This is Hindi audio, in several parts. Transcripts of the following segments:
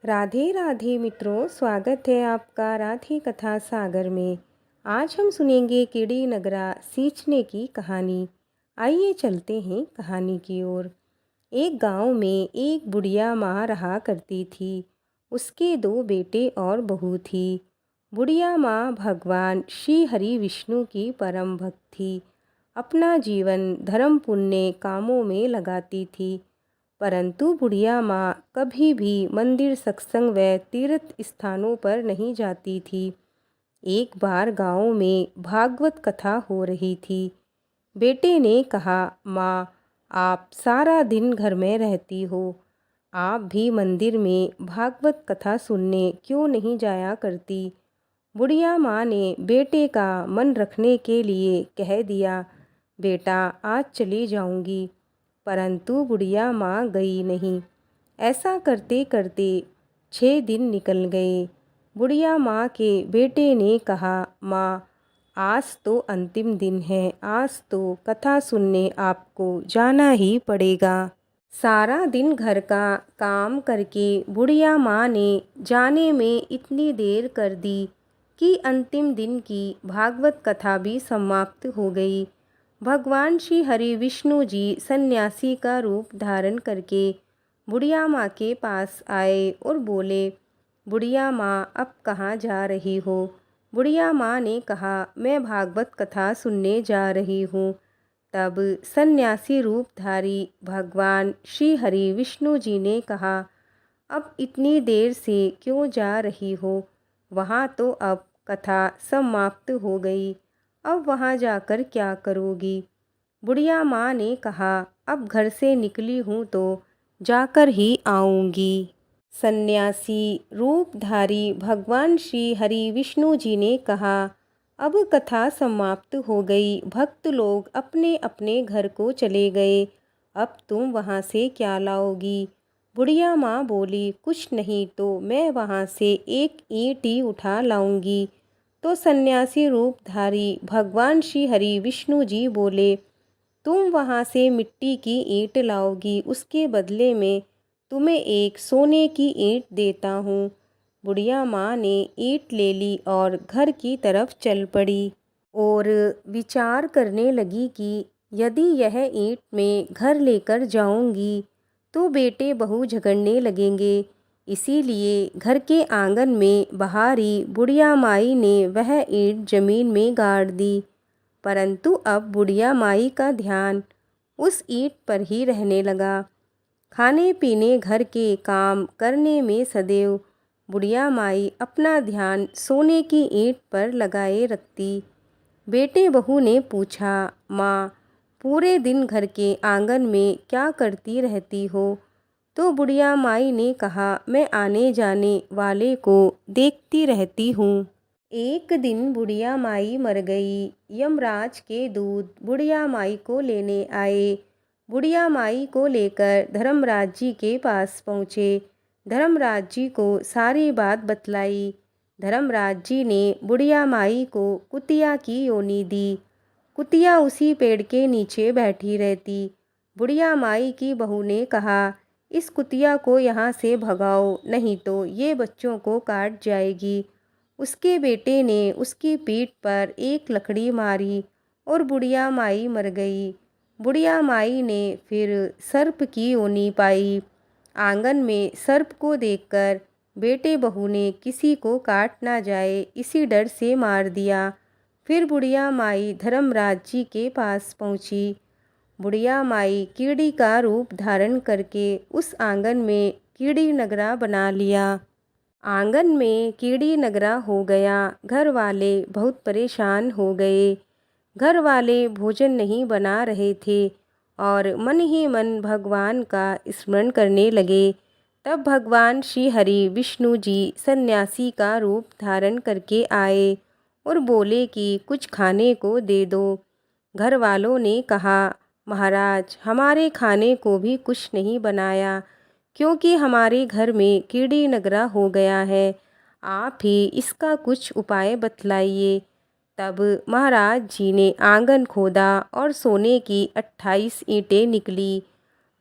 राधे राधे मित्रों, स्वागत है आपका राधे कथा सागर में। आज हम सुनेंगे कीड़ी नगरा सींचने की कहानी। आइए चलते हैं कहानी की ओर। एक गांव में एक बुढ़िया माँ रहा करती थी। उसके दो बेटे और बहू थी। बुढ़िया माँ भगवान श्री हरि विष्णु की परम भक्त थी। अपना जीवन धर्म पुण्य कामों में लगाती थी। परंतु बुढ़िया माँ कभी भी मंदिर, सत्संग व तीर्थ स्थानों पर नहीं जाती थी। एक बार गांव में भागवत कथा हो रही थी। बेटे ने कहा, माँ, आप सारा दिन घर में रहती हो, आप भी मंदिर में भागवत कथा सुनने क्यों नहीं जाया करती। बुढ़िया माँ ने बेटे का मन रखने के लिए कह दिया, बेटा आज चली जाऊंगी। परंतु बुढ़िया माँ गई नहीं। ऐसा करते करते 6 दिन निकल गए। बुढ़िया माँ के बेटे ने कहा, माँ, आज तो अंतिम दिन है, आज तो कथा सुनने आपको जाना ही पड़ेगा। सारा दिन घर का काम करके बुढ़िया माँ ने जाने में इतनी देर कर दी कि अंतिम दिन की भागवत कथा भी समाप्त हो गई। भगवान श्री हरि विष्णु जी सन्यासी का रूप धारण करके बुढ़िया माँ के पास आए और बोले, बुढ़िया माँ, अब कहाँ जा रही हो। बुढ़िया माँ ने कहा, मैं भागवत कथा सुनने जा रही हूँ। तब सन्यासी रूपधारी भगवान श्री हरि विष्णु जी ने कहा, अब इतनी देर से क्यों जा रही हो, वहाँ तो अब कथा समाप्त हो गई, अब वहाँ जाकर क्या करोगी। बुढ़िया माँ ने कहा, अब घर से निकली हूँ तो जाकर ही आऊँगी। सन्यासी रूपधारी भगवान श्री हरि विष्णु जी ने कहा, अब कथा समाप्त हो गई, भक्त लोग अपने अपने घर को चले गए, अब तुम वहाँ से क्या लाओगी। बुढ़िया माँ बोली, कुछ नहीं तो मैं वहाँ से एक ईंट ही उठा लाऊंगी। तो सन्यासी रूपधारी भगवान श्री हरि विष्णु जी बोले, तुम वहाँ से मिट्टी की ईंट लाओगी, उसके बदले में तुम्हें एक सोने की ईंट देता हूँ। बुढ़िया माँ ने ईंट ले ली और घर की तरफ चल पड़ी और विचार करने लगी कि यदि यह ईंट मैं घर लेकर जाऊंगी तो बेटे बहू झगड़ने लगेंगे। इसीलिए घर के आंगन में बाहर ही बुढ़िया माई ने वह ईंट जमीन में गाड़ दी। परंतु अब बुढ़िया माई का ध्यान उस ईंट पर ही रहने लगा। खाने पीने, घर के काम करने में सदैव बुढ़िया माई अपना ध्यान सोने की ईंट पर लगाए रखती। बेटे बहू ने पूछा, माँ, पूरे दिन घर के आंगन में क्या करती रहती हो। तो बुढ़िया माई ने कहा, मैं आने जाने वाले को देखती रहती हूँ। एक दिन बुढ़िया माई मर गई। यमराज के दूत बुढ़िया माई को लेने आए। बुढ़िया माई को लेकर धर्मराज जी के पास पहुँचे। धर्मराज जी को सारी बात बतलाई। धर्मराज जी ने बुढ़िया माई को कुतिया की योनी दी। कुतिया उसी पेड़ के नीचे बैठी रहती। बुढ़िया माई की बहू ने कहा, इस कुतिया को यहाँ से भगाओ, नहीं तो ये बच्चों को काट जाएगी। उसके बेटे ने उसकी पीठ पर एक लकड़ी मारी और बुढ़िया माई मर गई। बुढ़िया माई ने फिर सर्प की योनी पाई। आंगन में सर्प को देखकर बेटे बहू ने किसी को काट ना जाए इसी डर से मार दिया। फिर बुढ़िया माई धर्मराज जी के पास पहुंची। बुढ़िया माई कीड़ी का रूप धारण करके उस आंगन में कीड़ी नगरा बना लिया। आंगन में कीड़ी नगरा हो गया। घर वाले बहुत परेशान हो गए। घर वाले भोजन नहीं बना रहे थे और मन ही मन भगवान का स्मरण करने लगे। तब भगवान श्री हरि विष्णु जी सन्यासी का रूप धारण करके आए और बोले कि कुछ खाने को दे दो। घर वालों ने कहा, महाराज, हमारे खाने को भी कुछ नहीं बनाया, क्योंकि हमारे घर में कीड़ी नगरा हो गया है। आप ही इसका कुछ उपाय बतलाइए। तब महाराज जी ने आंगन खोदा और सोने की 28 ईंटें निकली।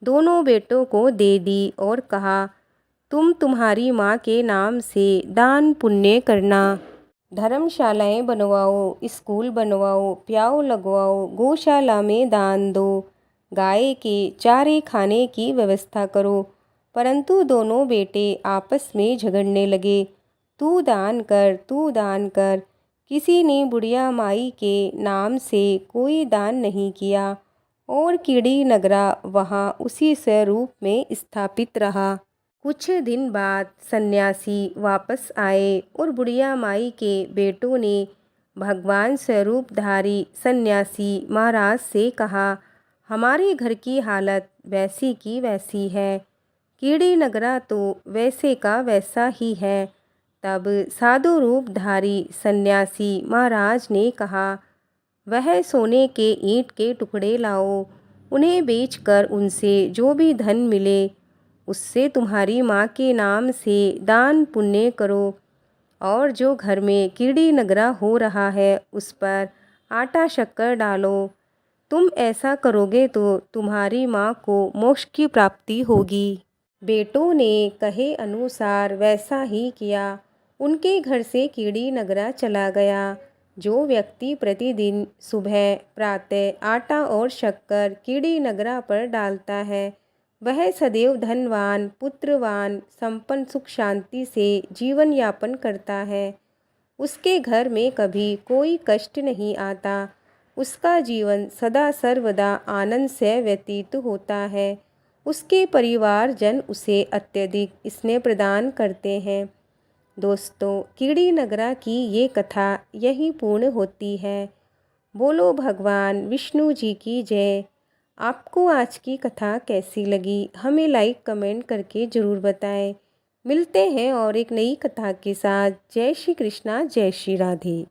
दोनों बेटों को दे दी और कहा, तुम तुम्हारी माँ के नाम से दान पुण्य करना, धर्मशालाएं बनवाओ, स्कूल बनवाओ, प्याऊ लगवाओ, गौशाला में दान दो, गाय के चारे खाने की व्यवस्था करो। परंतु दोनों बेटे आपस में झगड़ने लगे। तू दान कर, तू दान कर। किसी ने बुढ़िया माई के नाम से कोई दान नहीं किया और कीड़ी नगरा वहाँ उसी स्वरूप में स्थापित रहा। कुछ दिन बाद सन्यासी वापस आए और बुढ़िया माई के बेटों ने भगवान स्वरूपधारी सन्यासी महाराज से कहा, हमारे घर की हालत वैसी की वैसी है, कीड़ी नगरा तो वैसे का वैसा ही है। तब साधु रूपधारी सन्यासी महाराज ने कहा, वह सोने के ईंट के टुकड़े लाओ, उन्हें बेचकर उनसे जो भी धन मिले उससे तुम्हारी माँ के नाम से दान पुण्य करो, और जो घर में कीड़ी नगरा हो रहा है उस पर आटा शक्कर डालो। तुम ऐसा करोगे तो तुम्हारी माँ को मोक्ष की प्राप्ति होगी। बेटों ने कहे अनुसार वैसा ही किया। उनके घर से कीड़ी नगरा चला गया। जो व्यक्ति प्रतिदिन सुबह प्रातः आटा और शक्कर कीड़ी नगरा पर डालता है वह सदैव धनवान, पुत्रवान, संपन्न, सुख शांति से जीवन यापन करता है। उसके घर में कभी कोई कष्ट नहीं आता। उसका जीवन सदा सर्वदा आनंद से व्यतीत होता है। उसके परिवारजन उसे अत्यधिक स्नेह प्रदान करते हैं। दोस्तों, कीड़ी नगरा की ये कथा यही पूर्ण होती है। बोलो भगवान विष्णु जी की जय। आपको आज की कथा कैसी लगी हमें लाइक कमेंट करके ज़रूर बताएं। मिलते हैं और एक नई कथा के साथ। जय श्री कृष्णा, जय श्री राधे।